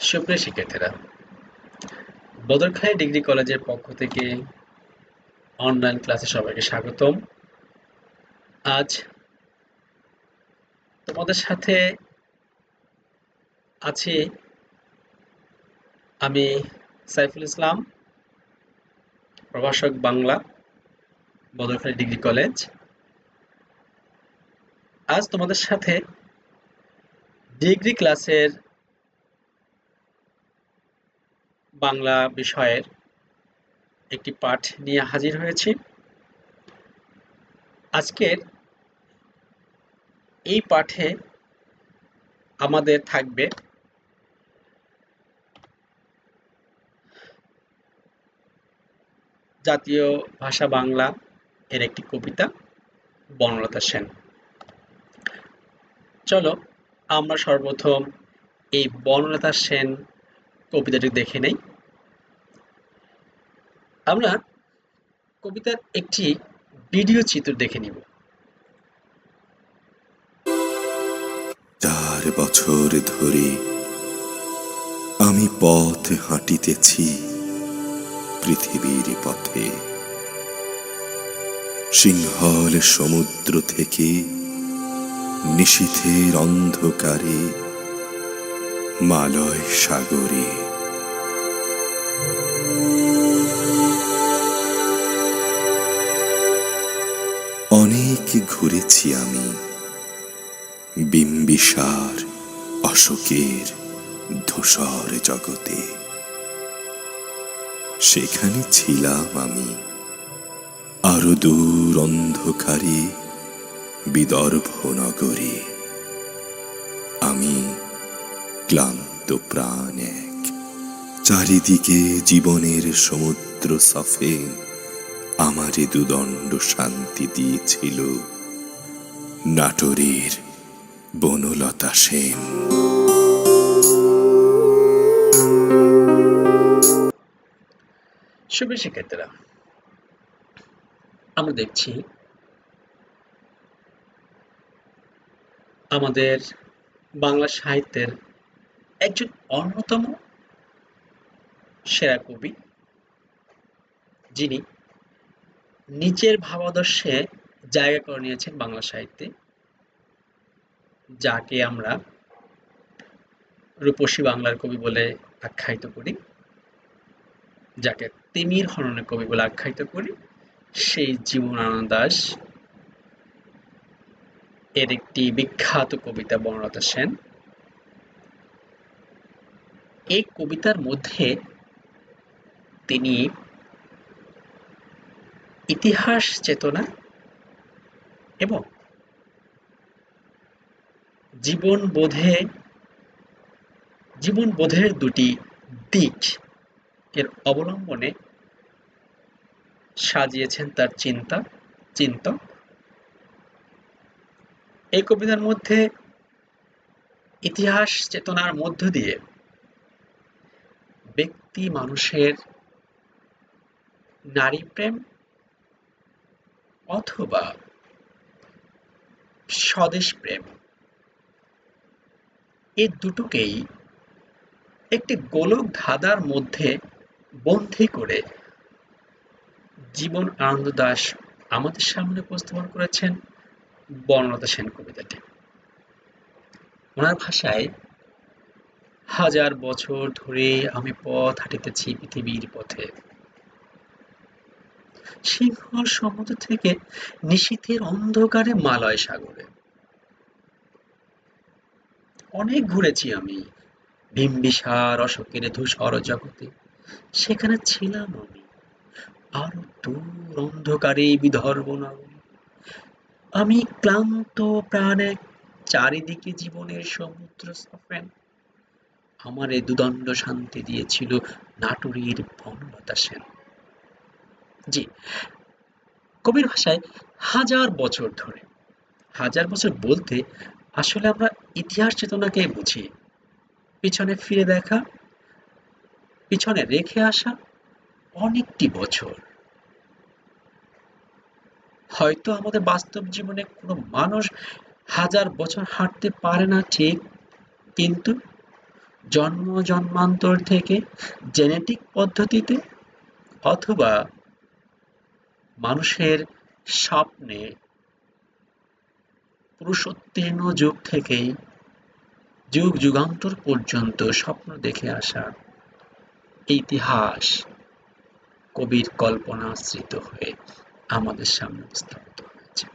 সুপ্রিয় শিক্ষার্থীরা, বদরখালী ডিগ্রি কলেজের পক্ষ থেকে অনলাইন ক্লাসে সবাইকে স্বাগতম। আজ তোমাদের সাথে আছি আমি সাইফুল ইসলাম, প্রভাষক বাংলা, বদরখালী ডিগ্রি কলেজ। আজ তোমাদের সাথে ডিগ্রি ক্লাসের বাংলা বিষয়ের একটি পাঠ নিয়ে হাজির হয়েছি। আজকের এই পাঠে আমাদের থাকবে জাতীয় ভাষা বাংলা এর একটি কবিতা, বনলতা সেন। চলো আমরা সর্বপ্রথম এই বনলতা সেন কবিতাটি দেখে নেই। আমরা কবিতার একটি ভিডিও চিত্র দেখে নিব। 4 বছর ধরে আমি পথ হাঁটিতেছি পৃথিবীর পথে। সিংহল সমুদ্র থেকে নিশীথের অন্ধকারে মালয় সাগরে। অনেক ঘুরেছি আমি বিম্বিসার অশোকের ধূসর জগতে। সেখানে ছিলাম আমি আরো দূর অন্ধকারে বিদর্ভ নগরে। আমি ক্লান্ত প্রাণ এক, চারিদিকে জীবনের সমুদ্র সফে আমারে দুদণ্ড শান্তি দিয়েছিল নাটোরের বনলতা সেন। সুপ্রিয় শিক্ষার্থীরা, আমরা দেখছি আমাদের বাংলা সাহিত্যের একজন অন্যতম সেরা কবি, যিনি নিজের ভাবাদর্শে জায়গা করে নিয়েছেন বাংলা সাহিত্যে, যাকে আমরা রূপসী বাংলার কবি বলে আখ্যায়িত করি, যাকে তিমির হননের কবি বলে আখ্যায়িত করি, সেই জীবনানন্দ দাশ এর একটি বিখ্যাত কবিতা বনলতা সেন। এই কবিতার মধ্যে তিনি ইতিহাস চেতনা এবং জীবনবোধের দুটি দিক এর অবলম্বনে সাজিয়েছেন তার চিন্তক। এই কবিতার মধ্যে ইতিহাস চেতনার মধ্য দিয়ে ব্যক্তি মানুষের নারী প্রেম অথবা স্বদেশ প্রেম, এই দুটোকেই একটি গোলক ধাঁধার মধ্যে বন্দী করে জীবনানন্দ দাশ আমাদের সামনে উপস্থাপন করেছেন বনলতা সেন কবিতাটি। ওনার ভাষায়, হাজার বছর ধরে আমি পথ হাঁটিতেছি পৃথিবীর পথে, সিংহল সমুদ্র থেকে নিশীথের অন্ধকারে মালয় সাগরে। অনেক ঘুরেছি আমি বিম্বিসার অশোকের ধূসর জগতে। সেখানে ছিলাম আমি আরো দূর অন্ধকারে বিদর্ভ নগরে। আমি ক্লান্ত প্রাণে, চারিদিকে জীবনের সমুদ্র সফেন আমারে দুদণ্ড শান্তি দিয়েছিল নাটোরের বনলতা সেন। জি, কবির ভাষায় হাজার বছর ধরে, হাজার বছর বলতে আসলে আমরা ইতিহাস চেতনাকে বুঝি। পিছনে ফিরে দেখা, পিছনে রেখে আসা অনেকটি বছর। হয়তো আমাদের বাস্তব জীবনে কোনো মানুষ হাজার বছর হাঁটতে পারে না ঠিক, কিন্তু জন্ম জন্মান্তর থেকে জেনেটিক পদ্ধতিতে, অথবা মানুষের স্বপ্নে পুরুষোত্তীর্ণ যুগ থেকেই যুগ যুগান্তর পর্যন্ত স্বপ্ন দেখে আসা ইতিহাস কবির কল্পনাশ্রিত হয়ে আমাদের সামনে স্থাপিত হয়েছে।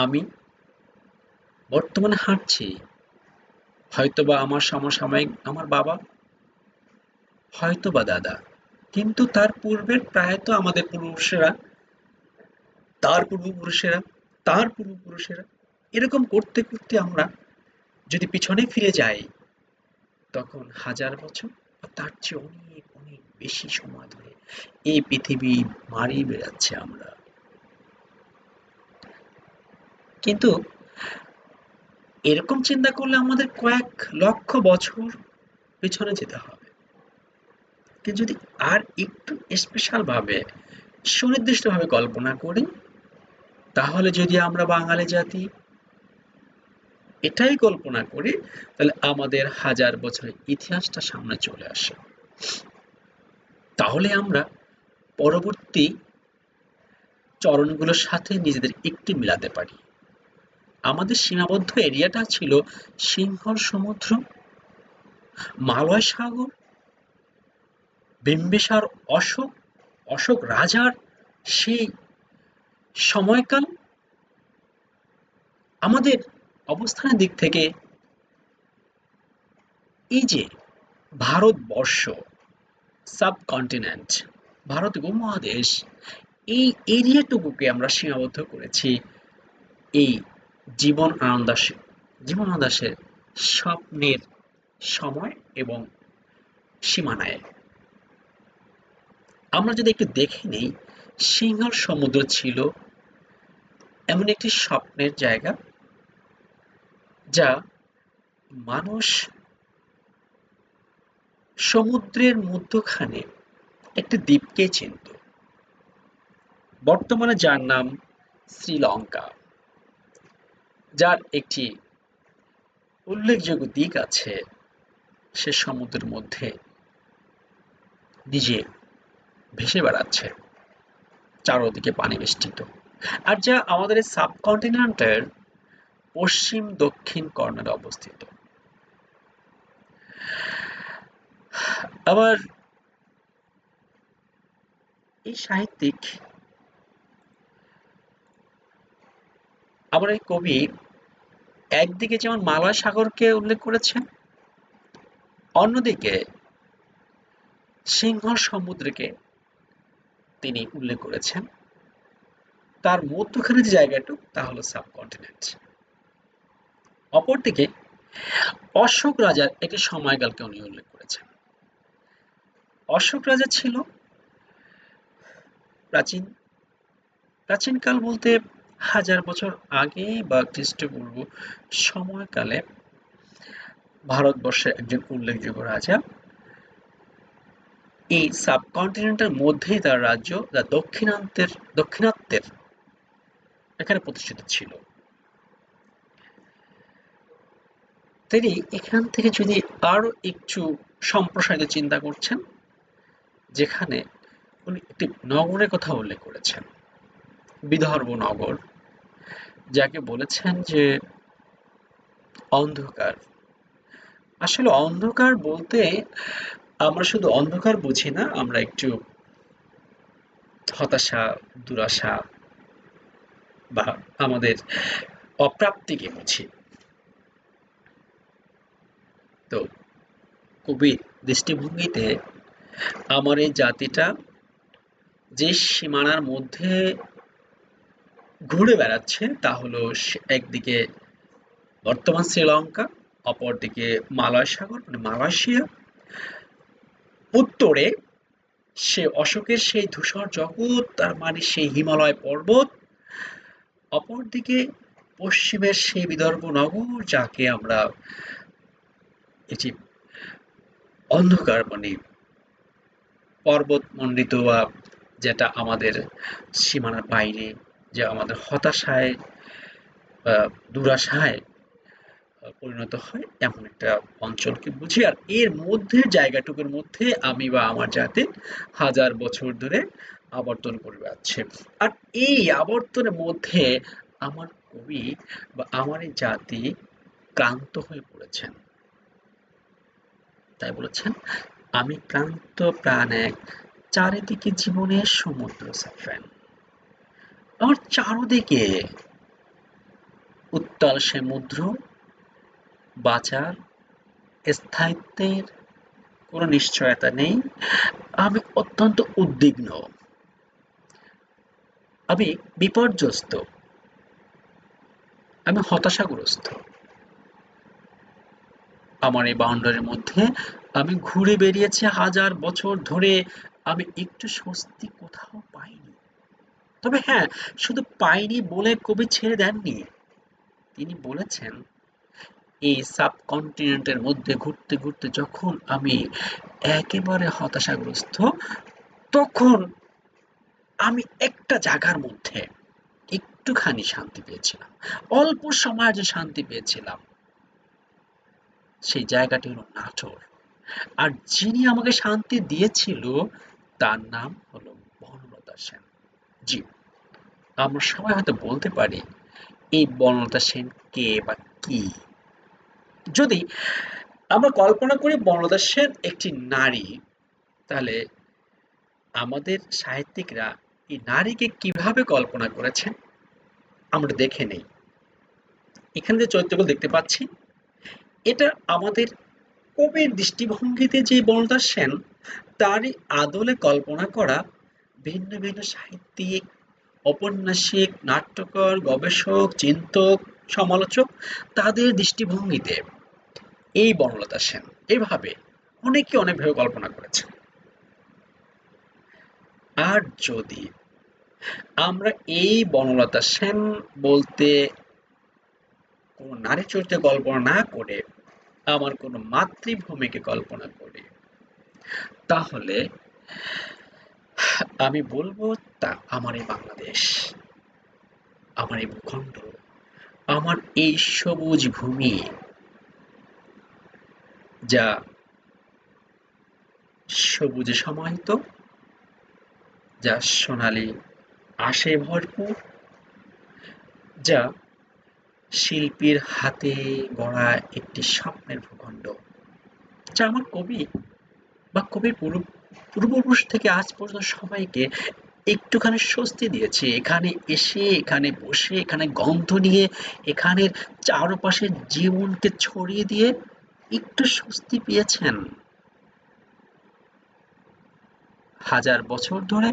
আমি বর্তমানে হাঁটছি, হয়তোবা আমার সমসাময়িক আমার বাবা, হয়তোবা দাদা, কিন্তু তার পূর্বের প্রায়ত আমাদের পূর্বপুরুষেরা, তার পূর্বপুরুষেরা, তার পূর্বপুরুষেরা, এরকম করতে করতে আমরা যদি পিছনে ফিরে যাই, তখন হাজার বছর বা তার চেয়ে অনেক অনেক বেশি সময় ধরে এই পৃথিবী মারিয়ে বেড়াচ্ছে আমরা। কিন্তু এরকম চিন্তা করলে আমাদের কয়েক লক্ষ বছর পিছনে যেতে হবে। কিন্তু যদি আর একটু স্পেশাল ভাবে, সুনির্দিষ্ট ভাবে কল্পনা করি, তাহলে যদি আমরা বাঙালি জাতি এটাই কল্পনা করি, তাহলে আমাদের হাজার বছরের ইতিহাসটা সামনে চলে আসে। তাহলে আমরা পরবর্তী চরণগুলোর সাথে নিজেদের একটু মিলাতে পারি। আমাদের সীমাবদ্ধ এরিয়াটা ছিল সিংহল সমুদ্র, মালয় সাগর, বিম্বিসার অশোক, অশোক রাজার সেই সময়কাল। আমাদের অবস্থানের দিক থেকে এই যে ভারতবর্ষ, সাবকন্টিনেন্ট, ভারত উপমহাদেশ, এই এরিয়াটুকুকে আমরা সীমাবদ্ধ করেছি এই জীবন আনন্দাসের স্বপ্নের সময় এবং সীমানায়। আমরা যদি একটু দেখে নিই, সিংহল সমুদ্র ছিল এমন একটি স্বপ্নের জায়গা, যা মানুষ সমুদ্রের মধ্যখানে একটি দ্বীপকে চিনত, বর্তমানে যার নাম শ্রীলঙ্কা, যার একটি উল্লেখযোগ্য দিক আছে, সে সমুদ্রের মধ্যে নিজে ভেসে বেড়াচ্ছে, চারদিকে পানি বেষ্টিত, আর যা আমাদের এই সাবকন্টিনেন্টের পশ্চিম দক্ষিণ কর্নারে অবস্থিত। আবার এই সাহিত্যিক, আবার এই কবি একদিকে যেমন মালয় সাগরকে উল্লেখ করেছেন, অন্যদিকে সিংহল সমুদ্রকে তিনি উল্লেখ করেছেন। তার মধ্যখানে যে জায়গাটুক তা হলো সাবকন্টিনেন্ট। অপরদিকে অশোক রাজার একটি সময়কালকে উনি উল্লেখ করেছেন। অশোক রাজা ছিল প্রাচীন, প্রাচীনকাল বলতে হাজার বছর আগে বা খ্রিস্টপূর্ব সময়কালে ভারতবর্ষের একজন উল্লেখযোগ্য রাজা। এই সাবকন্টিনেন্টের মধ্যেই তার রাজ্য, যা দক্ষিণাত্যের এখানে প্রতিষ্ঠিত ছিল। তিনি এখান থেকে যদি আরো একটু সম্প্রসারিত চিন্তা করছেন, যেখানে উনি একটি নগরের কথা উল্লেখ করেছেন, বিদর্ভ নগর, যাকে বলেছেন যে অন্ধকার। আসলে অন্ধকার বলতে আমরা শুধু অন্ধকার বুঝি না, আমরা একটু হতাশা, দুরাশা বা আমাদের অপ্রাপ্তিকে বুঝি। তো কবির দৃষ্টিভঙ্গিতে আমার এই জাতিটা যে সীমানার মধ্যে ঘুরে বেড়াচ্ছে, তা হলো একদিকে বর্তমান শ্রীলঙ্কা, অপরদিকে মালয় সাগর মানে মালয়েশিয়া, উত্তরে সে অশোকের সেই ধূসর জগৎ, তার মানে সেই হিমালয় পর্বত, অপরদিকে পশ্চিমের সেই বিদর্ভ নগর, যাকে আমরা এটি অন্ধকার মানে পর্বত মণ্ডিত, বা যেটা আমাদের সীমানার বাইরে, যে আমাদের হতাশায়, দুরাশায় পরিণত হয় এমন একটা অঞ্চলকে বুঝি। আর এর মধ্যে জায়গাটুকুর মধ্যে আমি বা আমার জাতি হাজার বছর ধরে আবর্তন করে বেড়াচ্ছে। আর এই আবর্তনের মধ্যে আমার কবি বা আমার এই জাতি ক্লান্ত হয়ে পড়েছেন। তাই বলেছেন, আমি ক্লান্ত প্রাণ এক, চারিদিকে জীবনের সমুদ্র সাফেন। আমার চারদিকে উত্তাল সমুদ্র, বাঁচার স্থায়িত্বের কোনো নিশ্চয়তা নেই। আমি অত্যন্ত উদ্বিগ্ন, আমি বিপর্যস্ত, আমি হতাশাগ্রস্ত। আমার এই বাউন্ডারির মধ্যে আমি ঘুরে বেরিয়েছি হাজার বছর ধরে, আমি একটু স্বস্তি কোথাও পাইনি। তবে হ্যাঁ, শুধু পাইনি বলে কবি ছেড়ে দেননি। তিনি বলেছেন, এই সাবকন্টিনেন্টের মধ্যে ঘুরতে ঘুরতে যখন আমি একেবারে হতাশাগ্রস্ত, তখন আমি একটা জায়গার মধ্যে একটুখানি শান্তি পেয়েছিলাম। অল্প সময়ে যে শান্তি পেয়েছিলাম, সেই জায়গাটি হলো নাটোর। আর যিনি আমাকে শান্তি দিয়েছিল, তার নাম হলো বনলতা সেন। জি, আমরা সবাই হয়তো বলতে পারি এই বনলতা সেন কে বা কি। যদি আমরা কল্পনা করি বনলতা সেন একটি নারী, তাহলে আমাদের সাহিত্যিকরা এই নারীকে কিভাবে কল্পনা করেছেন আমরা দেখে নেই। এখানে যে চরিত্রগুলো দেখতে পাচ্ছি, এটা আমাদের কবির দৃষ্টিভঙ্গিতে যে বনলতা সেন, তারই আদলে কল্পনা করা ভিন্ন ভিন্ন সাহিত্যিক, ঔপন্যাসিক, নাট্যকার, গবেষক, চিন্তক, সমালোচক, তাদের দৃষ্টিভঙ্গিতে এই বনলতা সেন এভাবে অনেকে অনেকভাবে কল্পনা করেছেন। আর যদি আমরা এই বনলতা সেন বলতে কোন নারী চরিত্রে কল্পনা না করে আমার কোন মাতৃভূমিকে কল্পনা করি, তাহলে আমি বলবো তা আমার এই বাংলাদেশ, আমার এই ভূখণ্ড, আমার এই সবুজ ভূমি, যা সবুজে সমাহিত, যা সোনালী আশে ভরপুর, যা শিল্পীর হাতে গড়া একটি স্বপ্নের ভূখণ্ড, যা আমার কবি বা কবির পূর্বপুরুষ থেকে আজ পর্যন্ত সবাইকে একটুখানি স্বস্তি দিয়েছে। এখানে এসে, এখানে বসে, এখানে গন্ধ নিয়ে, এখানের চারপাশের জীবনকে ছড়িয়ে দিয়ে একটু স্বস্তি পেয়েছেন। হাজার বছর ধরে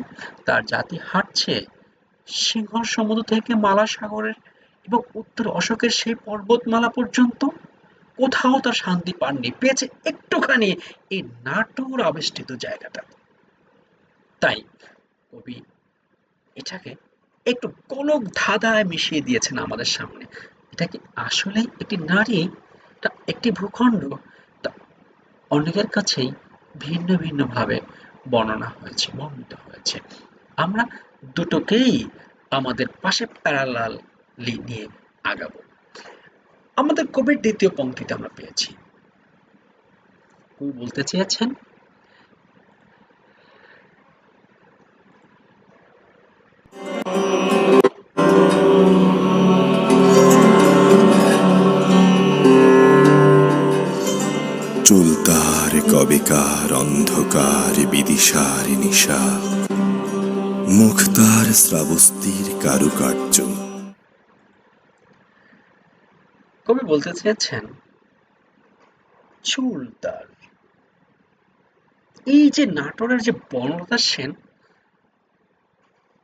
তার জাতি হাঁটছে সিংহল সমুদ্র থেকে মালা সাগরের এবং উত্তর অশোকের সেই পর্বতমালা পর্যন্ত। কোথাও তার শান্তি পাননি, পেয়েছে একটুখানি এই নাটোর আবেষ্টিত জায়গাটা। তাই কবি এটাকে একটু গোলক ধাঁধায় মিশিয়ে দিয়েছেন আমাদের সামনে। এটা কি আসলেই একটি নারী, তা একটি ভূখণ্ড, তা অনেকের কাছেই ভিন্ন ভিন্ন ভাবে বর্ণনা হয়েছে, বর্ণিত হয়েছে। আমরা দুটোকেই আমাদের পাশে প্যারালাল নিয়ে আগাবো। আমাদের কবির দ্বিতীয় পংক্তিতে আমরা পেয়েছি, কবি বলতে চেয়েছেন, চুলতার কবেকার অন্ধকার বিদিশার নিশা, মুখতার শ্রাবস্তির কারুকার্য। কবি বলতে চেয়েছেন চুল তার, এই যে নাটোরের যে বনলতা সেন,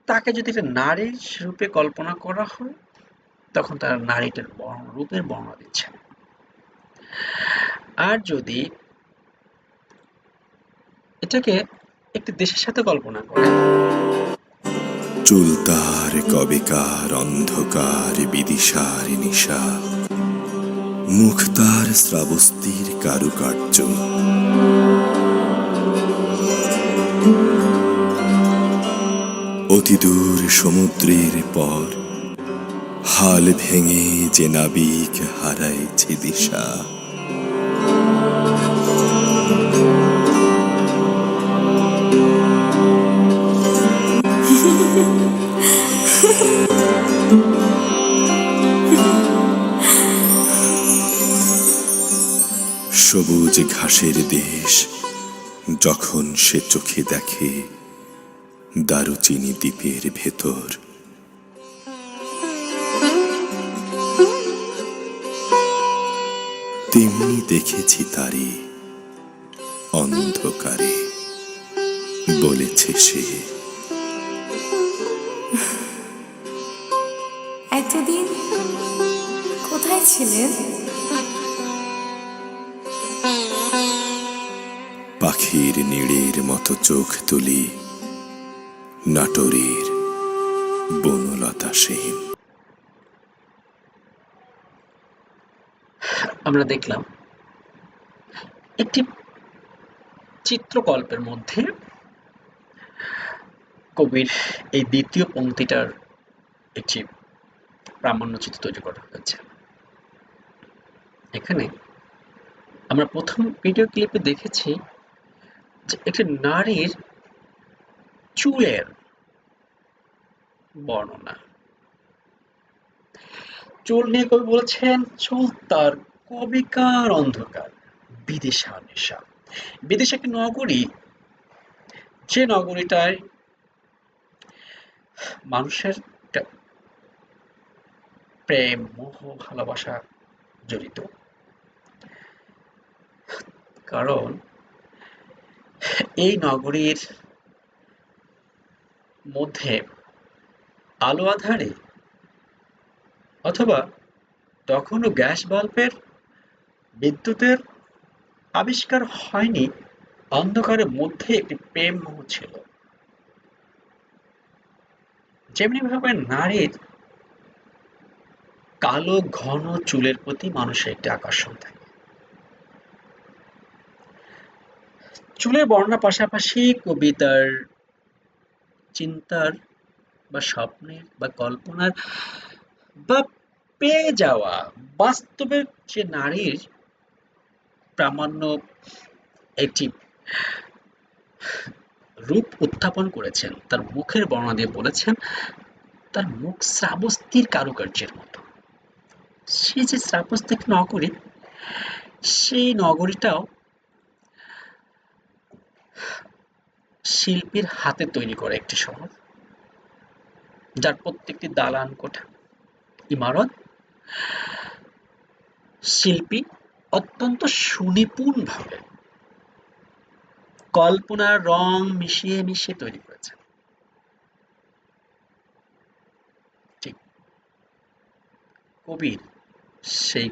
তাকে যদি একটা নারীর রূপে কল্পনা করা হয়, তখন তার নারীটার রূপের বর্ণনা দিচ্ছেন। আর যদি এটাকে একটি দেশের সাথে কল্পনা করেন, চুলতার কবেকার অন্ধকার বিদিশার নিশা, মুখতার শ্রাবস্তির কারুকার্য। অতিদূর সমুদ্রের পর হাল ভেঙে যে নাবিক হারাইছে দিশা, সবুজ ঘাসের দেশ যখন সে চোখে দেখে দারুচিনি দ্বীপের ভেতর, তেমনি দেখেছি তারে অন্ধকারে, বলেছে সে। এতদিন কোথায় ছিলেন? পাখির নীড়ের মতো চোখ তুলি নাটোরের বনলতা সেন। আমরা দেখলাম একটি চিত্রকল্পের মধ্যে কবির এই দ্বিতীয় পংক্তিটার একটি প্রামাণ্যচিত্র তৈরি করা হয়েছে। এখানে আমরা প্রথম ভিডিও ক্লিপে দেখেছি যে একটি নারীর চুলের বর্ণনা। চুল নিয়ে কবি বলেছেন, চুল তার কবিকার অন্ধকার, বিদিশা নেশা। বিদেশ একটি নগরী, যে নগরীটায় মানুষের একটা প্রেম, মোহ, ভালোবাসা জড়িত। কারণ এই নগরীর মধ্যে আলো আঁধারে অথবা তখনও গ্যাস বাল্বের বিদ্যুতের আবিষ্কার হয়নি, অন্ধকারের মধ্যে একটি প্রেম মোহ ছিল। যেমনি ভাবে নারীর কালো ঘন চুলের প্রতি মানুষের একটি আকর্ষণ থাকে। চুলের বর্ণনার পাশাপাশি কবিতার চিন্তার বা স্বপ্নের বা কল্পনার বা পেয়ে যাওয়া বাস্তবের যে নারীর প্রামাণ্য একটি রূপ উত্থাপন করেছেন, তার মুখের বর্ণনা দিয়ে বলেছেন তার মুখ শ্রাবস্তির কারুকার্যের মতো। সে যে শ্রাবস্তিক নগরী, সেই নগরীটাও শিল্পীর হাতে তৈরি করা একটি শহর, যার প্রত্যেকটি দালান কোঠা, ইমারত শিল্পী অত্যন্ত সুনিপুণভাবে কল্পনার রং মিশিয়ে মিশিয়ে তৈরি করেছেন। ঠিক কবির সেই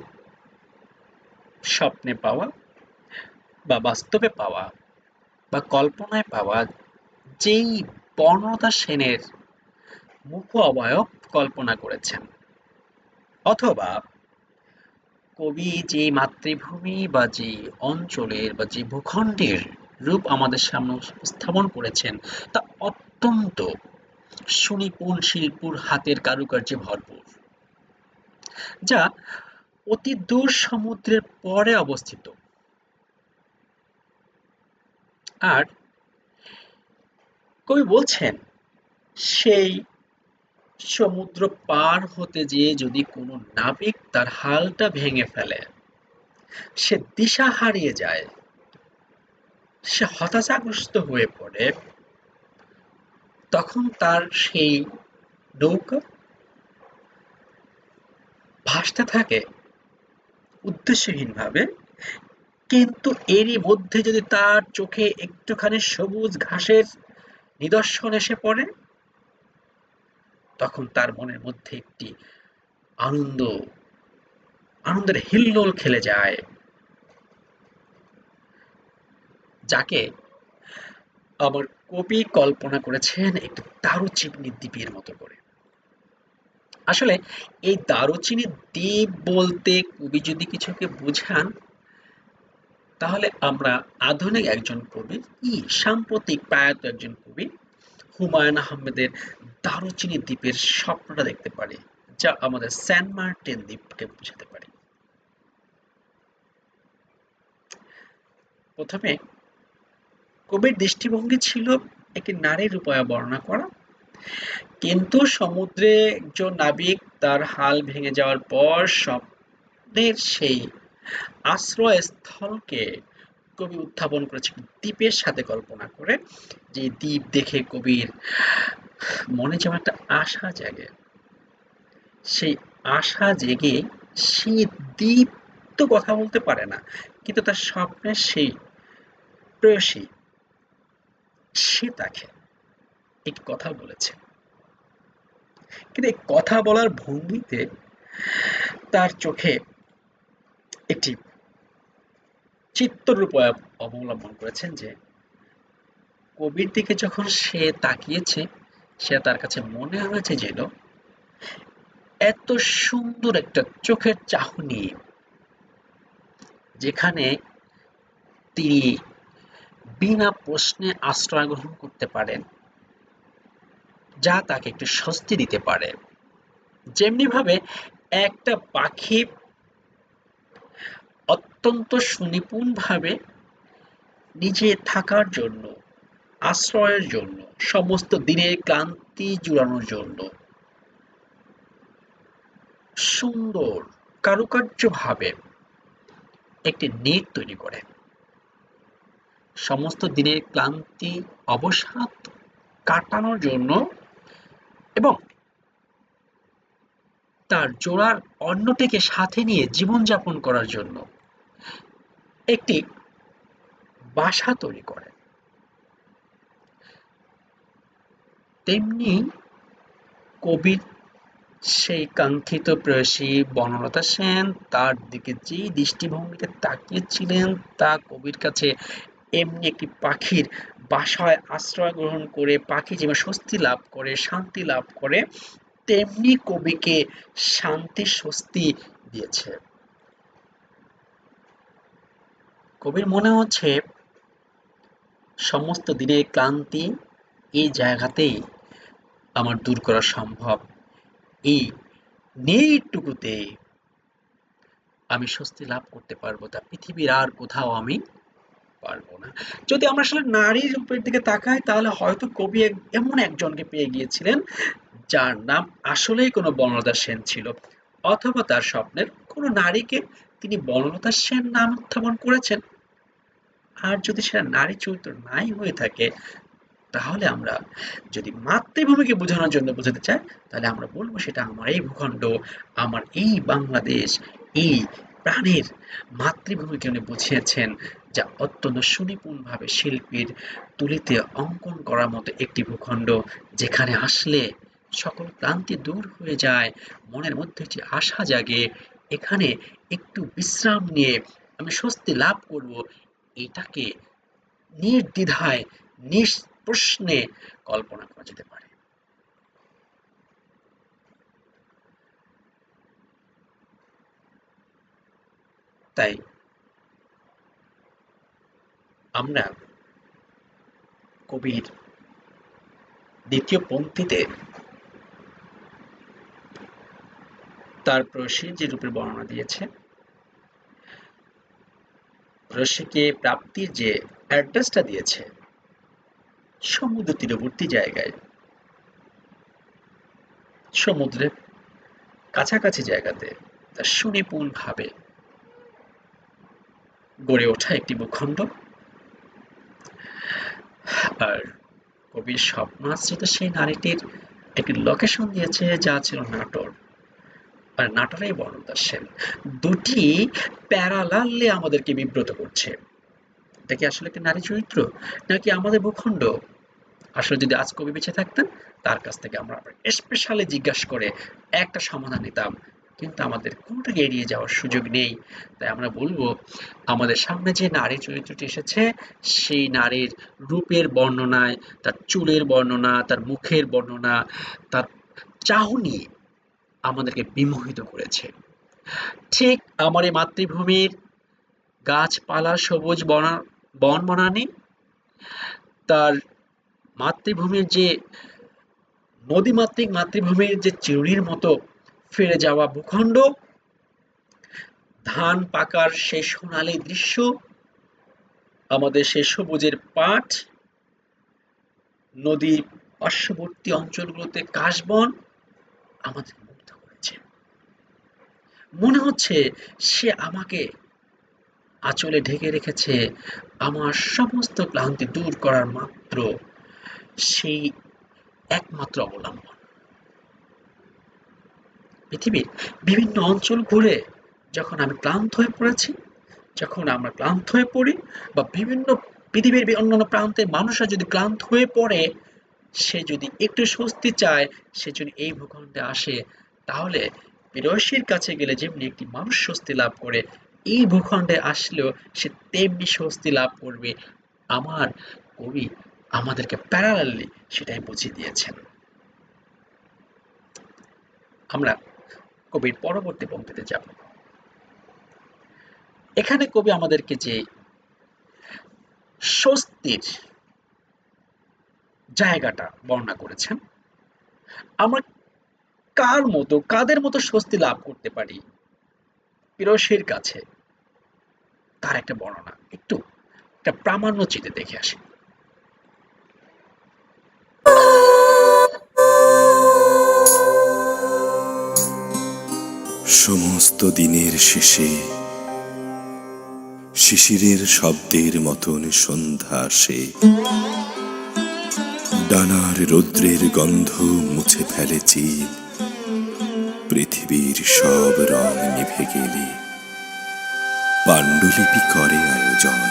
স্বপ্নে পাওয়া বা বাস্তবে পাওয়া বা কল্পনায় পাওয়া যেই বর্ণলতা সেনের মুখ অবয়ব কল্পনা করেছেন, অথবা কবি যে মাতৃভূমি বা যে অঞ্চলের বা যে ভূখণ্ডের রূপ আমাদের সামনে উপস্থাপন করেছেন, তা অত্যন্ত সুনিপুণ শিল্পীর হাতের কারুকার্যে ভরপুর, যা অতি দূর সমুদ্রের পরে অবস্থিত। আর কবি বলছেন, সেই সমুদ্র পার হতে যেয়ে যদি কোনো নাবিক তার হালটা ভেঙে ফেলে, সে দিশা হারিয়ে যায়, সে হতাশাগ্রস্ত হয়ে পড়ে, তখন তার সেই নৌকা ভাসতে থাকে উদ্দেশ্যহীনভাবে, কিন্তু এরই মধ্যে যদি তার চোখে একটুখানি সবুজ ঘাসের নিদর্শন এসে পড়ে, তখন তার মনের মধ্যে একটি আনন্দ, আনন্দের হিল্লোল খেলে যায়, যাকে আমার কবি কল্পনা করেছেন একটি দারুচিনি দ্বীপের মতো করে। আসলে এই দারুচিনি দ্বীপ বলতে কবি যদি কিছুকে বুঝান, তাহলে আমরা আধুনিক একজন কবি, সাম্প্রতিক প্রয়াত একজন কবি হুমায়ুন আহমেদের দারুচিনি দ্বীপের স্বপ্নটা দেখতে পারি, যা আমাদের সেন্ট মার্টিন দ্বীপকে বোঝাতে পারে। প্রথমে কবির দৃষ্টিভঙ্গি ছিল একটি নারীর রূপে বর্ণনা করা, কিন্তু সমুদ্রে একজন নাবিক তার হাল ভেঙে যাওয়ার পর স্বপ্নের সেই আশ্রয়স্থলকে কবি উত্থাপন করেছে দ্বীপের সাথে কল্পনা করে, যে দ্বীপ দেখে কবির মনে যেমন একটা আশা জাগে, সেই আশা জেগে সেই দ্বীপ তো কথা বলতে পারে না, কিন্তু তার স্বপ্নের সেই প্রেয়সী সে তাকে একটি কথা বলেছে, কিন্তু এই কথা বলার ভঙ্গিতে তার চোখে একটি চিত্ররূপ অবলম্বন করেছেন, যে কবির দিকে যখন সে তাকিয়েছে, সে তার কাছে মনে হয়েছে যেন এত সুন্দর একটা চোখের চাহনি, যেখানে তিনি বিনা প্রশ্নে আশ্রয় গ্রহণ করতে পারেন, যা তাকে একটু স্বস্তি দিতে পারে। যেমনি ভাবে একটা পাখি অত্যন্ত সুনিপুণ ভাবে নিজে থাকার জন্য, আশ্রয়ের জন্য, সমস্ত দিনের ক্লান্তি জুড়ানোর জন্য সুন্দর কারুকার্য ভাবে একটি নেট তৈরি করে, সমস্ত দিনের ক্লান্তি অবসাদ কাটানোর জন্য এবং তার জোড়ার অন্যটিকে সাথে নিয়ে জীবনযাপন করার জন্য একটি বাসা তৈরি করে। তেমনি কবির সেই কাঙ্ক্ষিত প্রেয়সী বনলতা সেন তার দিকে যেই দৃষ্টিভঙ্গিতে তাকিয়েছিলেন, তা কবির কাছে এমনি একটি পাখির বাসায় আশ্রয় গ্রহণ করে পাখি যেমন স্বস্তি লাভ করে, শান্তি লাভ করে, তেমনি কবিকে শান্তি স্বস্তি দিয়েছে। কবির মনে হচ্ছে সমস্ত দিনের ক্লান্তি এই জায়গাতেই আমার দূর করা সম্ভব, এই নেইটুকুতে আমি স্বস্তি লাভ করতে পারবো, তা পৃথিবীর আর কোথাও আমি পারবো না। যদি আমরা আসলে নারীর রূপের দিকে তাকাই, তাহলে হয়তো কবি এমন একজনকে পেয়ে গিয়েছিলেন যার নাম আসলেই কোনো বনলতা সেন ছিল, অথবা তার স্বপ্নের কোনো নারীকে তিনি বনলতা সেন নাম উত্থাপন করেছেন। আর যদি সেটা নারী চরিত্র নাই হয়ে থাকে, তাহলে আমরা যদি মাতৃভূমিকে বোঝানোর জন্য বোঝাতে চাই, তাহলে আমরা বলবো সেটা আমার এই ভূখণ্ড, আমার এই বাংলাদেশ, এই প্রাণের মাতৃভূমিকে উনি বুঝিয়েছেন, যা অত্যন্ত সুনিপুণভাবে শিল্পীর তুলিতে অঙ্কন করার মতো একটি ভূখণ্ড, যেখানে আসলে সকল ক্লান্তি দূর হয়ে যায়, মনের মধ্যে যে আশা জাগে, এখানে একটু বিশ্রাম নিয়ে আমি স্বস্তি লাভ করব, এটাকে নির্দ্বিধায় নিষ্প্রশ্নে কল্পনা করা যেতে পারে। তাই আমরা কবির দ্বিতীয় পংক্তিতে তার প্রেয়সী যে রূপের বর্ণনা দিয়েছে, প্রেয়সীকে প্রাপ্তির যে অ্যাড্রেসটা দিয়েছে সমুদ্র তীরবর্তী জায়গায়, সমুদ্রের কাছাকাছি জায়গাতে, তার সুনিপুণ ভাবে গড়ে ওঠা একটি ভূখণ্ড। আর কবির স্বপ্নাশ্রিত সেই নারীটির একটি লোকেশন দিয়েছে, যা ছিল নাটোর, আর নাটোরেই বনলতা সেন। দুটি প্যারালালে আমাদেরকে বিব্রত করছে। এটা কি আসলে একটি নারী চরিত্র, নাকি আমাদের ভূখণ্ড? আসলে যদি আজ কবি বেঁচে থাকতেন, তার কাছ থেকে আমরা স্পেশালি জিজ্ঞাসা করে একটা সমাধান নিতাম, কিন্তু আমাদের কোনোটাকে এড়িয়ে যাওয়ার সুযোগ নেই। তাই আমরা বলবো, আমাদের সামনে যে নারী চরিত্রটি এসেছে, সেই নারীর রূপের বর্ণনায়, তার চুলের বর্ণনা, তার মুখের বর্ণনা, তার চাহনি আমাদেরকে বিমোহিত করেছে। ঠিক আমার এই মাতৃভূমির গাছপালা, সবুজ বন বনানী, তার মাতৃভূমির যে নদীমাতৃক মাতৃভূমির যে চিরুনির মতো ফিরে যাওয়া ভূখণ্ড, ধান পাকার সেই সোনালী দৃশ্য, আমাদের সেই সবুজের পাট, নদী পার্শ্ববর্তী অঞ্চলগুলোতে কাশবন আমাদের মুগ্ধ করেছে। মনে হচ্ছে সে আমাকে আঁচলে ঢেকে রেখেছে, আমার সমস্ত ক্লান্তি দূর করার মাত্র সেই একমাত্র অবলম্বন। পৃথিবীর বিভিন্ন অঞ্চল ঘুরে যখন আমি ক্লান্ত হয়ে পড়েছি, যখন আমরা ক্লান্ত হয়ে পড়ি, বা বিভিন্ন পৃথিবীর অন্যান্য প্রান্তের মানুষরা যদি ক্লান্ত হয়ে পড়ে, সে যদি একটু স্বস্তি চায়, সে যদি এই ভূখণ্ডে আসে, তাহলে প্রেয়সীর কাছে গেলে যেমনি একটি মানুষ স্বস্তি লাভ করে, এই ভূখণ্ডে আসলেও সে তেমনি স্বস্তি লাভ করবে। আমার কবি আমাদেরকে প্যারালালি সেটাই বুঝিয়ে দিয়েছেন। আমরা কবির পরবর্তী পংক্তিতে যাব। এখানে কবি আমাদেরকে যে স্বস্তির জায়গাটা বর্ণনা করেছেন, আমরা কাদের মতো স্বস্তি লাভ করতে পারি প্রেয়সীর কাছে, তার একটা বর্ণনা একটু একটা প্রামাণ্য চিত্রে দেখে আসি। সমস্ত দিনের শেষে শিশিরের শব্দের মতন সন্ধ্যা আসে, ডানার রৌদ্রের গন্ধ মুছে ফেলে চিল, পৃথিবীর সব রং নিভে গেলে পাণ্ডুলিপি করে আয়োজন।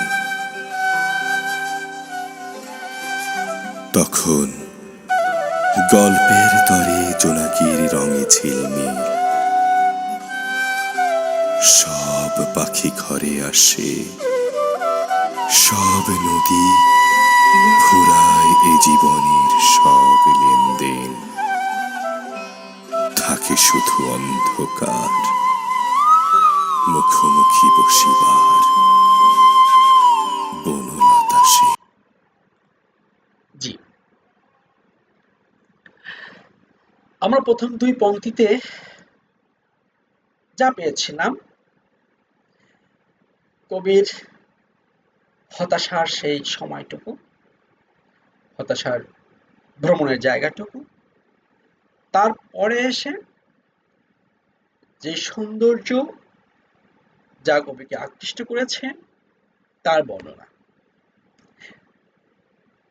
তখন গল্পের তরে জোনাকির রঙে ঝিলমিল, সব পাখি ঘরে আসে, সব নদী ফুরায় এ জীবনের সব লেনদেন, থাকে শুধু অন্ধকার মুখোমুখি বসিবার বনলতাসে। জি, আমরা প্রথম দুই পংক্তিতে যা পেয়েছিলাম, কবির হতাশার সেই সময়টুকু, হতাশার ভ্রমণের জায়গাটুকু, তারপরে এসে যে সৌন্দর্য যা কবিকে আকৃষ্ট করেছে তার বর্ণনা,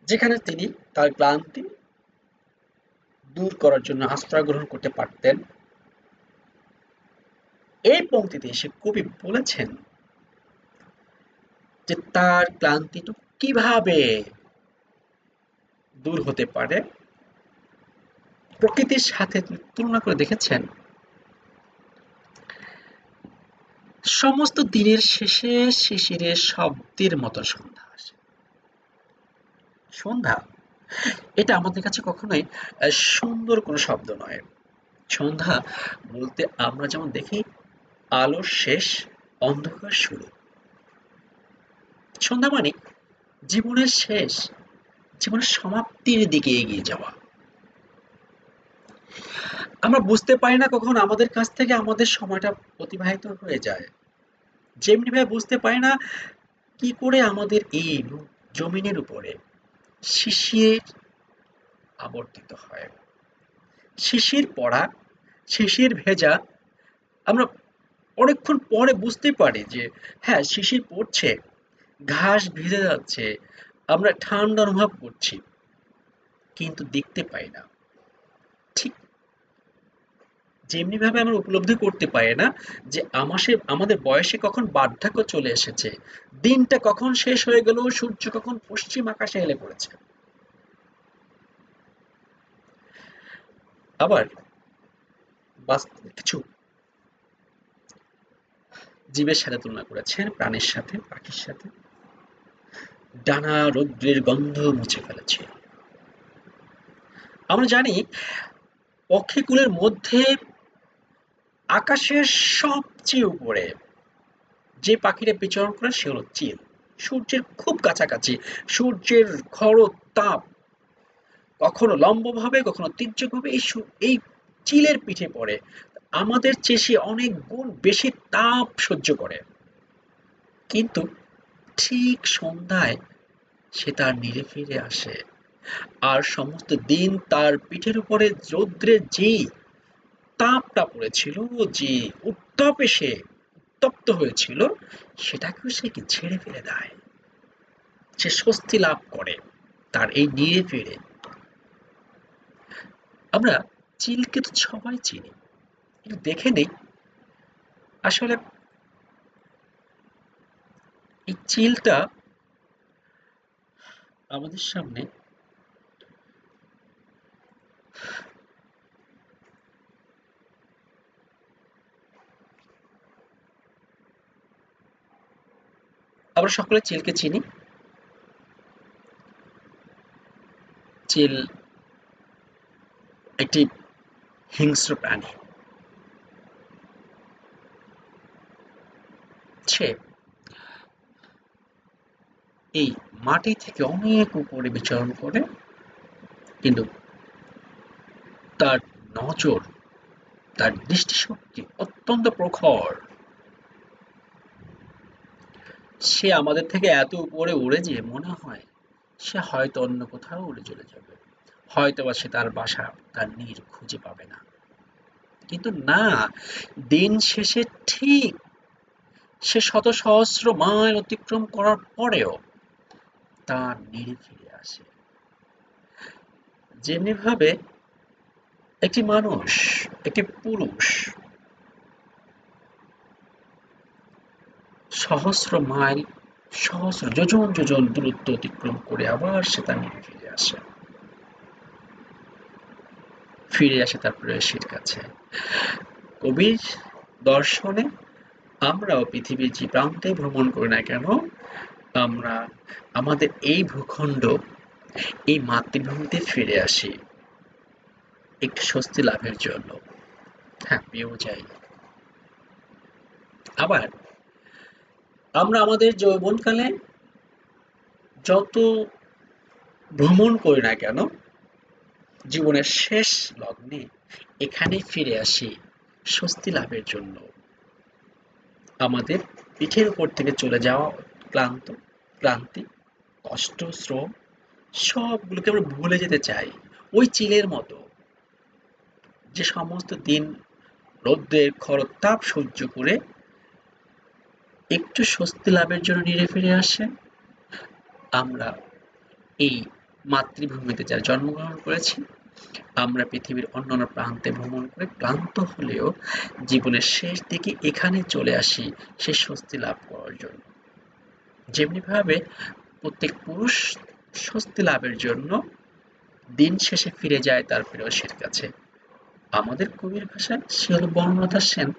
যেখানে তিনি তার ক্লান্তি দূর করার জন্য আশ্রয় গ্রহণ করতে পারতেন। এই পংক্তিতে এসে কবি বলেছেন যে তার ক্লান্তিটুকু কিভাবে দূর হতে পারে। প্রকৃতির সাথে তুলনা করে দেখেছেন, সমস্ত দিনের শেষে শিশিরের শব্দের মতো সন্ধ্যা আসে। সন্ধ্যা এটা আমাদের কাছে কখনোই সুন্দর কোনো শব্দ নয়। সন্ধ্যা বলতে আমরা যেমন দেখি আলোর শেষ, অন্ধকার শুরু। সন্ধ্যা মানে জীবনের শেষ, জীবনের সমাপ্তির দিকে এগিয়ে যাওয়া। আমরা বুঝতে পারি না কখন আমাদের কাছ থেকে আমাদের সময়টা অতিবাহিত হয়ে যায়, যেমনি ভাবে বুঝতে পারি না কি করে আমাদের এই জমিনের উপরে শিশির আবর্তিত হয়, শিশির পড়া, শিশির ভেজা। আমরা অনেকক্ষণ পরে বুঝতে পারি যে হ্যাঁ, শিশির পড়ছে, ঘাস ভিজে যাচ্ছে, আমরা ঠান্ডা অনুভব করছি, কিন্তু দেখতে পাই না। ঠিক যেমনি ভাবে আমরা উপলব্ধি করতে পারি না যে আমাদের বয়সে কখন বার্ধক্য চলে এসেছে, দিনটা কখন শেষ হয়ে গেল, সূর্য কখন পশ্চিম আকাশে হেলে পড়েছে। আবার কিছু জীবের সাথে তুলনা করেছেন, প্রাণীর সাথে, পাখির সাথে। ডানা রৌদ্রের গন্ধ মুছে ফেলেছে। আমরা জানি পক্ষীকুলের মধ্যে আকাশের সবচেয়ে উপরে যে পাখিটা বিচরণ করে সে হলো চিল। সূর্যের খুব কাছাকাছি, সূর্যের খরতাপ কখনো লম্বভাবে কখনো তীর্যকভাবে এই চিলের পিঠে পড়ে। আমাদের চেয়ে সে অনেক গুণ বেশি তাপ সহ্য করে, কিন্তু ঠিক সন্ধ্যায় সে তার নীড়ে ফিরে আসে। আর সমস্ত দিন তার পিঠের উপরে রৌদ্রে যে তাপটা পড়েছিল, যে উত্তাপে সে উত্তপ্ত হয়েছিল, সেটাকেও সে কি ছেড়ে ফেলে দেয়। সে স্বস্তি লাভ করে তার এই নীড়ে ফিরে। আমরা চিলকে তো সবাই চিনি, কিন্তু দেখে নেই আসলে এই চিলটা আমাদের সামনে আমরা সকলে চিলকে চিনি। চিল একটি হিংস্র প্রাণী। সে এই মাটি থেকে অনেক উপরে বিচরণ করে, কিন্তু তার নজর, তার দৃষ্টিশক্তি অত্যন্ত প্রখর। সে আমাদের থেকে এত উপরে উড়ে যে মনে হয় সে হয়তো অন্য কোথাও উড়ে চলে যাবে, হয়তোবা সে তার বাসা, তার নীড় খুঁজে পাবে না। কিন্তু না, দিন শেষে ঠিক সে শত সহস্র মাইল অতিক্রম করার পরেও তার নীড়ে ফিরে আসে। যেমনি ভাবে একটি মানুষ, একটি পুরুষ সহস্র মাইল, সহস্র যোজন যোজন দূরত্ব অতিক্রম করে আবার সে তার নীড়ে ফিরে আসে তার প্রেয়সীর কাছে। কবির দর্শনে আমরাও পৃথিবীর যে প্রান্তে ভ্রমণ করি না কেন, আমরা আমাদের এই ভূখণ্ড, এই মাতৃভূমিতে ফিরে আসি একটু স্বস্তি লাভের জন্য। হ্যাঁ, পেয়েও যাই। আবার আমরা আমাদের যৌবনকালে যত ভ্রমণ করি না কেন, জীবনের শেষ লগ্নে এখানেই ফিরে আসি স্বস্তি লাভের জন্য। আমাদের পিঠের উপর থেকে চলে যাওয়া ক্লান্তি, কষ্ট, শ্রম সবগুলোকে আমরা ভুলে যেতে চাই। ওই চিলের মতো যে সমস্ত দিন রৌদ্রের খরতাপ সহ্য করে একটু স্বস্তি লাভের জন্য নিরে ফিরে আসে, আমরা এই মাতৃভূমিতে যারা জন্মগ্রহণ করেছি, আমরা পৃথিবীর অন্যান্য প্রান্তে ভ্রমণ করে ক্লান্ত হলেও জীবনের শেষ দিকে এখানে চলে আসি সে স্বস্তি লাভ করার জন্য। যেমনি ভাবে প্রত্যেক পুরুষ স্বস্তি লাভের জন্য দিন শেষে ফিরে যায় তার প্রেয়সীর কাছে, আমাদের কবির ভাষায় সে হল বনলতা সেন।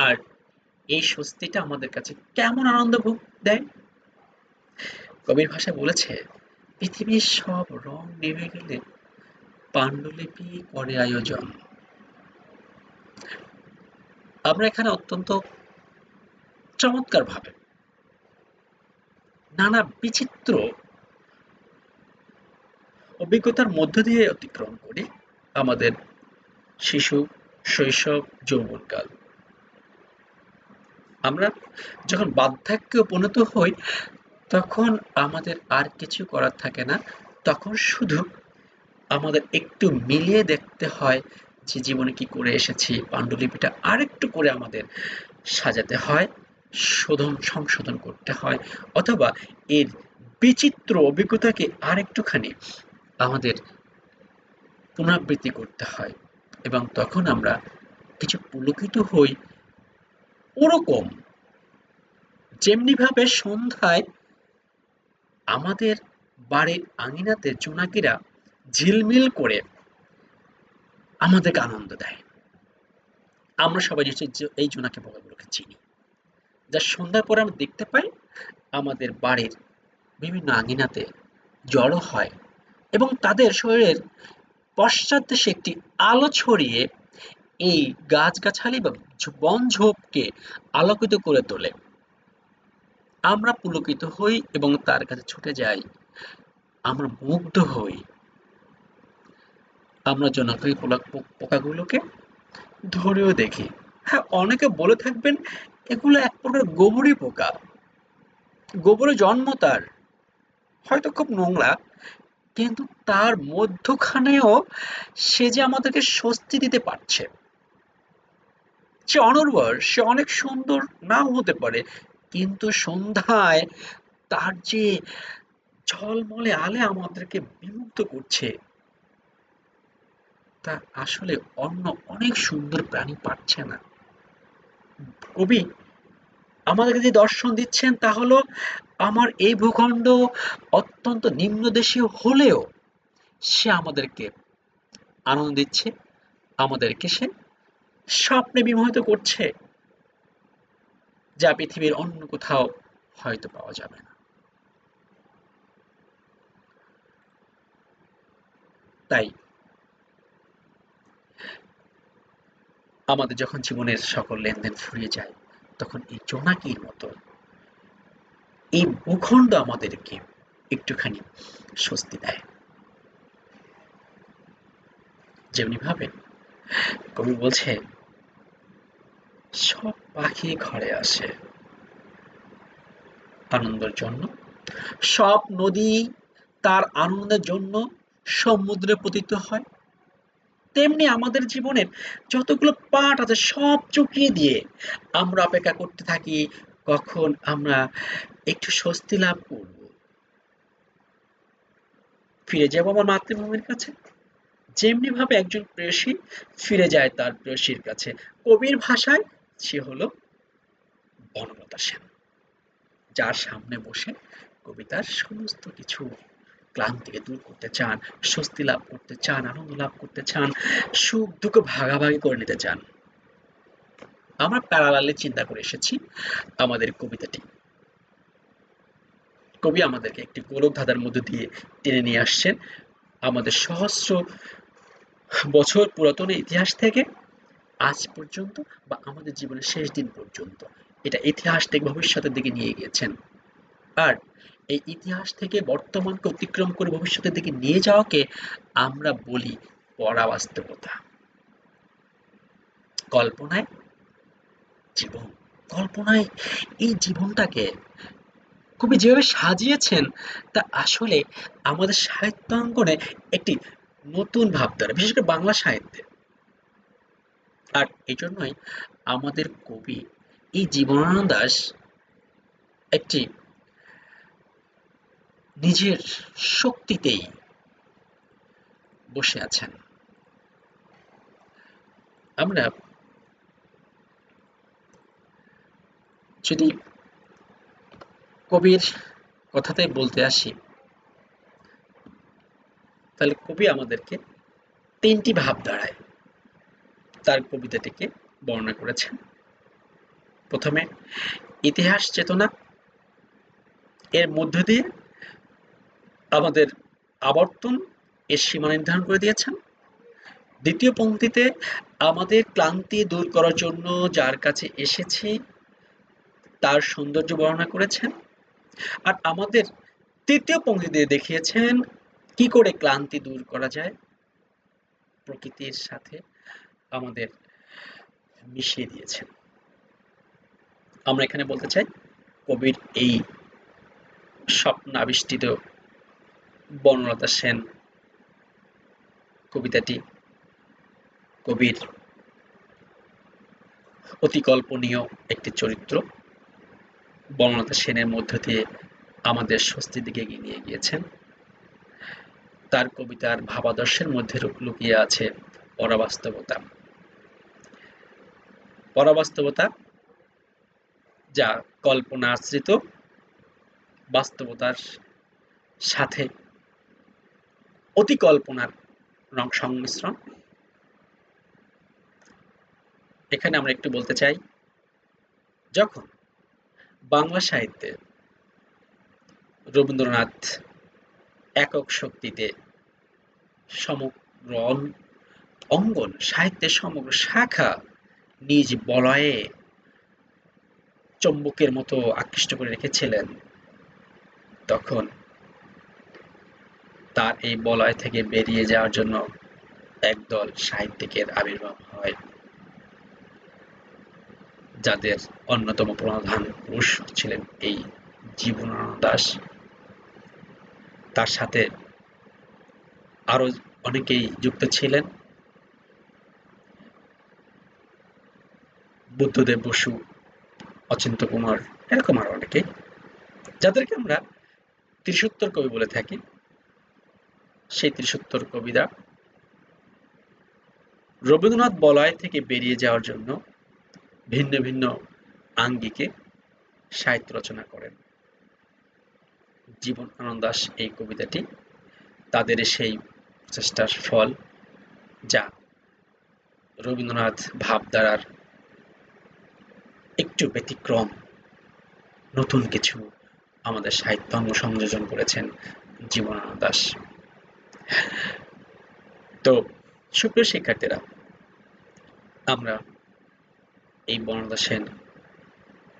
আর এই স্বস্তিটা আমাদের কাছে কেমন আনন্দ ভোগ দেয়। কবির ভাষায় বলেছে, পৃথিবীর সব রং নেমে গেলে পাণ্ডুলিপি করে আয়োজন। আমরা এখানে অত্যন্ত চমৎকার ভাবে নানা বিচিত্র অভিজ্ঞতার মধ্য দিয়ে অতিক্রম করি আমাদের শিশু, শৈশব, যৌবনকাল। আমরা যখন বার্ধক্যে উপনীত হই, তখন আমাদের আর কিছু করার থাকে না। তখন শুধু আমাদের একটু মিলিয়ে দেখতে হয় যে জীবনে কি করে এসেছি, পাণ্ডুলিপিটা আরেকটু করে আমাদের সাজাতে হয়, সংশোধন করতে হয়, অথবা এর বিচিত্র অভিজ্ঞতাকে আরেকটুখানি আমাদের পুনরাবৃত্তি করতে হয়, এবং তখন আমরা কিছু পুলকিত হই। ওরকম যেমনি ভাবে সন্ধ্যায় আমাদের বাড়ির আঙিনাতে জোনাকিরা ঝিলমিল করে আমাদেরকে আনন্দ দেয়। আমরা সবাই নিশ্চয়ই এই জোনাকি পোকাগুলোকে চিনি, যা সন্ধ্যার পরে আমরা দেখতে পাই আমাদের বাড়ির বিভিন্ন আঙিনাতে জড়ো হয়, এবং তাদের শরীরের পশ্চাৎ দেশে একটি আলো ছড়িয়ে এই গাছগাছালি বা বন ঝোপকে আলোকিত করে তোলে। আমরা পুলকিত হই এবং তার কাছে ছুটে যাই, আমরা মুগ্ধ হই। আমরা জোনাকি পোকাগুলোকে ধরেও দেখি। হ্যাঁ, অনেকে বলে থাকবেন এগুলো এক প্রকার গোবরই পোকা, গোবরে জন্ম তার, হয়তো খুব নোংরা, কিন্তু তার মধ্যখানেও সে যে আমাদেরকে স্বস্তি দিতে পারছে। সে অনর্বর, সে অনেক সুন্দর নাও হতে পারে, কিন্তু সন্ধ্যায় তার যে ঝলমলে আলো আমাদেরকে বিমুগ্ধ করছে, তা আসলে অন্য অনেক সুন্দর প্রাণী পাচ্ছে না। কবি আমাদেরকে যে দর্শন দিচ্ছেন তা হলো, আমার এই ভূখণ্ড অত্যন্ত নিম্নদেশীয় হলেও সে আমাদেরকে আনন্দ দিচ্ছে, আমাদেরকে সে স্বপ্নে বিমোহিত করছে, যা পৃথিবীর অন্য কোথাও হয়তো পাওয়া যাবে না। তাই আমাদের যখন জীবনের সকল লেনদেন ফুরিয়ে যায়, তখন এই জোনাকির মতো এই ভূখণ্ড আমাদেরকে একটুখানি স্বস্তি দেয়। যেমনি ভাবে কবি বলছে, সব পাখি ঘরে আসে আনন্দের জন্য, সব নদী তার আনন্দের জন্য সমুদ্রে পতিত হয়। তেমনি আমাদের জীবনের যতগুলো পাঠ আছে সব চুকিয়ে দিয়ে আমরা অপেক্ষা করতে থাকি কখন আমরা একটু স্বস্তি লাভ করব, ফিরে যাব আমার মাতৃভূমির কাছে। যেমনি ভাবে একজন প্রেয়সী ফিরে যায় তার প্রেয়সীর কাছে, কবির ভাষায় সে হলো বনলতা সেন, যার সামনে বসে কবিতার সমস্ত কিছু ক্লান্তিকে দূর করতে চান, স্বস্তি লাভ করতে চান, আনন্দ লাভ করতে চান, সুখ দুঃখ ভাগাভাগি করে নিতে চান। আমরা প্যারালালে চিন্তা করে এসেছি আমাদের কবিতাটি। কবি আমাদেরকে একটি গোলক ধাঁধার মধ্যে দিয়ে টেনে নিয়ে আসছেন আমাদের সহস্র বছর পুরাতন ইতিহাস থেকে আজ পর্যন্ত, বা আমাদের জীবনের শেষ দিন পর্যন্ত। এটা ইতিহাস থেকে ভবিষ্যতের দিকে নিয়ে গিয়েছেন। আর এই ইতিহাস থেকে বর্তমানকে অতিক্রম করে ভবিষ্যতের দিকে নিয়ে যাওয়াকে আমরা বলি পরাবাস্তবতা। কল্পনায় জীবন, কল্পনায় এই জীবনটাকে কবি যেভাবে সাজিয়েছেন তা আসলে আমাদের সাহিত্যাঙ্গনে একটি নতুন ভাবধারা, বিশেষ করে বাংলা সাহিত্যে। আর এই জন্যই আমাদের কবি এই জীবনানন্দ দাশ একটি নিজের শক্তিতেই বসে আছেন। আমরা যদি কবির কথাতেই বলতে আসি, তাহলে কবি আমাদেরকে তিনটি ভাবধারায় তার কবিতাটিকে বর্ণনা করেছেন। প্রথমে ইতিহাস চেতনা, এর মধ্য দিয়ে আমাদের আবর্তন এর সীমা নির্ধারণ করে দিয়েছেন। দ্বিতীয় পংক্তিতে আমাদের ক্লান্তি দূর করার জন্য যার কাছে এসেছি তার সৌন্দর্য বর্ণনা করেছেন। আর আমাদের তৃতীয় পংক্তিতে দেখিয়েছেন কি করে ক্লান্তি দূর করা যায়, প্রকৃতির সাথে আমাদের মিশিয়ে দিয়েছেন। আমরা এখানে বলতে চাই কবির এই স্বপ্নাবিষ্টিত বনলতা সেন কবিতাটি কবির অতিকল্পনীয় একটি চরিত্র। বনলতা সেনের মধ্য দিয়ে আমাদের স্বস্তির দিকে এগিয়ে নিয়ে গিয়েছেন। তার কবিতার ভাবাদর্শের মধ্যে লুকিয়ে আছে পরাবাস্তবতা। পরাবাস্তবতা যা কল্পনা আশ্রিত বাস্তবতার সাথে অতিকল্পনার সংমিশ্রণ। এখানে আমরা একটু বলতে চাই, যখন বাংলা সাহিত্যে রবীন্দ্রনাথ একক শক্তিতে সমগ্র অঙ্গন, সাহিত্যের সমগ্র শাখা নিজ বলয়ে চৌম্বকের মতো আকৃষ্ট করে রেখেছিলেন, তখন তার এই বলয় থেকে বেরিয়ে যাওয়ার জন্য একদল সাহিত্যিকের আবির্ভাব হয়, যাদের অন্যতম প্রধান পুরুষ ছিলেন এই জীবনানন্দ দাশ। তার সাথে আরো অনেকেই যুক্ত ছিলেন, বুদ্ধদেব বসু, অচিন্ত্য কুমার, এরকম আরো অনেকেই, যাদেরকে আমরা ত্রিসূত্তর কবি বলে থাকি। সেই ত্রিসূত্তর কবিরা রবীন্দ্রনাথ বলয় থেকে বেরিয়ে যাওয়ার জন্য ভিন্ন ভিন্ন আঙ্গিকে সাহিত্য রচনা করেন। জীবনানন্দ দাশ এই কবিতাটি তাদের সেই প্রচেষ্টার ফল, যা রবীন্দ্রনাথ ভাবধারার একটু ব্যতিক্রম, নতুন কিছু আমাদের সাহিত্যাঙ্গ সংযোজন করেছেন জীবনানন্দ দাশ। তো সুপ্রিয় শিক্ষার্থীরা, আমরা এই বনলতা সেন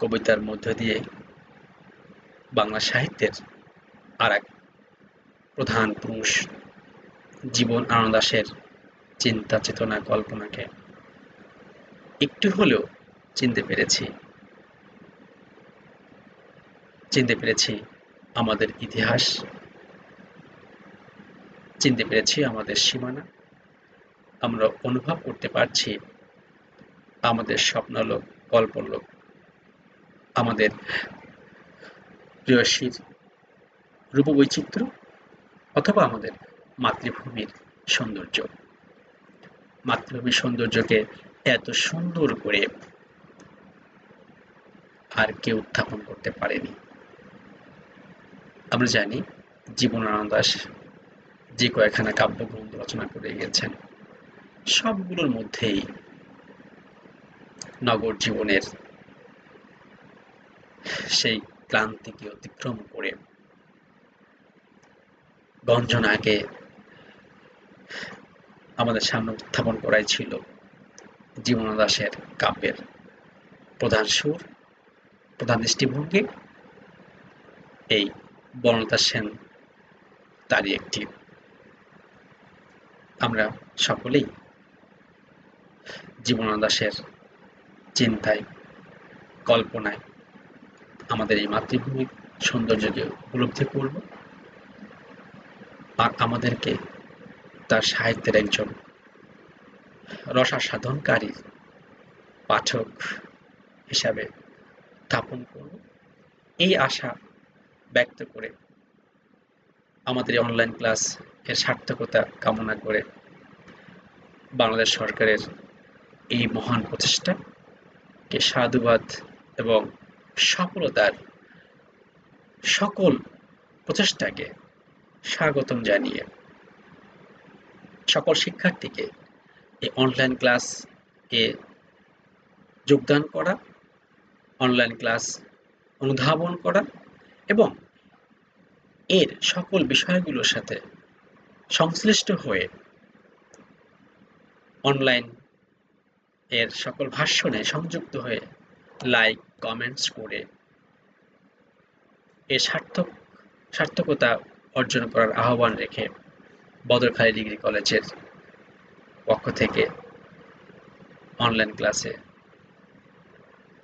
কবিতার মধ্য দিয়ে বাংলা সাহিত্যের আর এক প্রধান পুরুষ জীবনানন্দ দাশের চিন্তা, চেতনা, কল্পনাকে একটু হলেও চিনতে পেরেছি। আমাদের ইতিহাস, চিনতে পেরেছি আমাদের সীমানা। আমরা অনুভব করতে পারছি আমাদের স্বপ্নলোক, কল্পলোক, আমাদের প্রেয়সীর রূপবৈচিত্র্য, অথবা আমাদের মাতৃভূমির সৌন্দর্য। মাতৃভূমির সৌন্দর্যকে এত সুন্দর করে আর কেউ উত্থাপন করতে পারেনি। আমরা জানি জীবনানন্দ দাশ যে কয়েকখানা কাব্যগ্রন্থ রচনা করে গেছেন, সবগুলোর মধ্যেই নগর জীবনের সেই ক্লান্তিকে অতিক্রম করে গঞ্জনাকে আমাদের সামনে উত্থাপন করাই ছিল জীবনানন্দ দাশের কাব্যের প্রধান সুর, প্রধান দৃষ্টিভঙ্গি। এই বনলতা সেন তারই একটি। আমরা সকলেই জীবনানন্দ দাশের চিন্তায়, কল্পনায় আমাদের এই মাতৃভূমির সৌন্দর্যকে উপলব্ধি করব, আর আমাদেরকে তার সাহিত্যের একজন রসাস্বাদনকারী পাঠক হিসাবে স্থাপন করব, এই আশা ব্যক্ত করে আমাদের এই অনলাইন ক্লাস এর সার্থকতা কামনা করে বাংলাদেশ সরকারের এই মহান প্রচেষ্টাকে সাধুবাদ এবং সফলতার সকল প্রচেষ্টাকে স্বাগতম জানিয়ে সকল শিক্ষার্থীকে এই অনলাইন ক্লাসে যোগদান করা, অনলাইন ক্লাস অনুধাবন করা এবং এর সকল বিষয়গুলোর সাথে সংশ্লিষ্ট হয়ে অনলাইন এর সকল ভাষণে সংযুক্ত হয়ে লাইক, কমেন্টস করে এর সার্থকতা অর্জন করার আহ্বান রেখে বদরখালী ডিগ্রি কলেজের পক্ষ থেকে অনলাইন ক্লাসে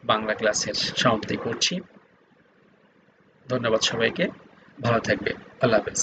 বাংলা ক্লাসের সমাপ্তি করছি। ধন্যবাদ সবাইকে, ভালো থাকবে, আল্লাহ হাফেজ।